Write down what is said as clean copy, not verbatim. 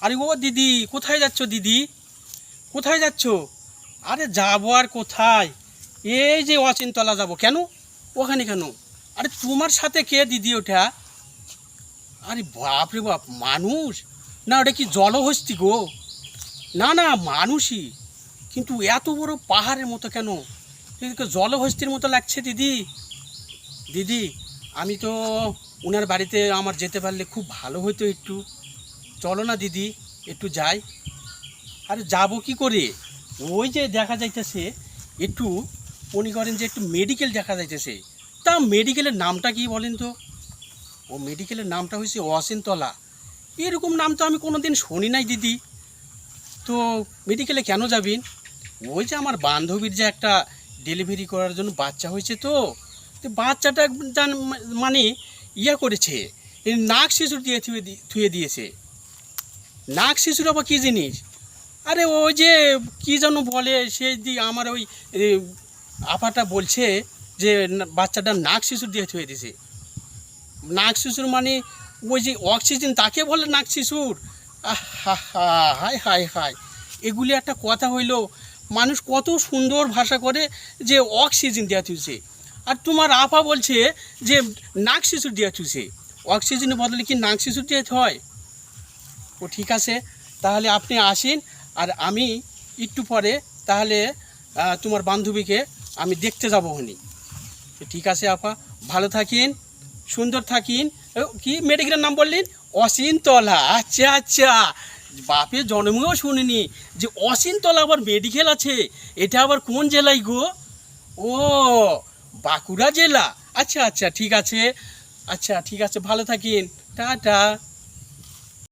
আরে ও দিদি, কোথায় যাচ্ছ দিদি? কোথায় যাচ্ছ? আরে যাবো আর কোথায়, এই যে অচিনতলা যাব। কেন ওখানে কেন? আরে তোমার সাথে কে দিদি ওটা? আরে বাপ রে বাপ, মানুষ না ওটা কি জলহস্তি গো? না না, মানুষই, কিন্তু এত বড় পাহাড়ের মতো কেন? এদিকে জলহস্তির মতো লাগছে দিদি। দিদি, আমি তো ওনার বাড়িতে আমার যেতে পারলে খুব ভালো হতো। একটু চলো না দিদি, একটু যাই। আরে যাবো কি করে? ওই যে দেখা যাইতেছে একটু, মনে করেন যে একটু মেডিকেল দেখা যাইতেছে। তা মেডিকেলের নামটা কি বলেন তো? ও মেডিকেলের নামটা হয়েছে অসীনতলা। এরকম নাম তো আমি কোনো দিন শুনি নাই দিদি। তো মেডিকেলে কেন যাবেন? ওই যে আমার বান্ধবীর যে একটা ডেলিভারি করার জন্য বাচ্চা হয়েছে, তো তো বাচ্চাটা মানে ইয়া করেছে, এই নাক শিশুর দিয়ে থুয়ে দিয়েছে। নাক শিশুর আবার কী জিনিস? আরে ওই যে কী যেন বলে, সেই আমার ওই এ, আপাটা বলছে যে বাচ্চাটা নাক শিশুর দিয়ে থুয়ে দিয়েছে। নাক শিশুর মানে ওই যে অক্সিজেন, তাকে বলে নাক শিশুর। আহা হা, হায় হায় হায়, এগুলি একটা কথা হইল? মানুষ কত সুন্দর ভাষা করে যে অক্সিজেন দেওয়া থুইছে, আর তোমার আপা বলছে যে নাক শিশুর দেওয়া থুইছে। অক্সিজেনের বদলে কি নাক শিশুর দিয়ে হয়? ও ঠিক আছে, তাহলে আপনি আসেন, আর আমি একটু পরে তাহলে তোমার বান্ধবীকে আমি দেখতে যাবো হনি। ঠিক আছে আপা, ভালো থাকেন, সুন্দর থাকেন। কি মেডিকেলের নাম বললেন? অসীনতলা। আচ্ছা আচ্ছা, বাপের জন্মেও শুনিনি যে অসীনতলা আবার মেডিকেল আছে। এটা আবার কোন জেলায় গো? ও, বাঁকুড়া জেলা। আচ্ছা আচ্ছা, ঠিক আছে। আচ্ছা ঠিক আছে, ভালো থাকেন, টাটা।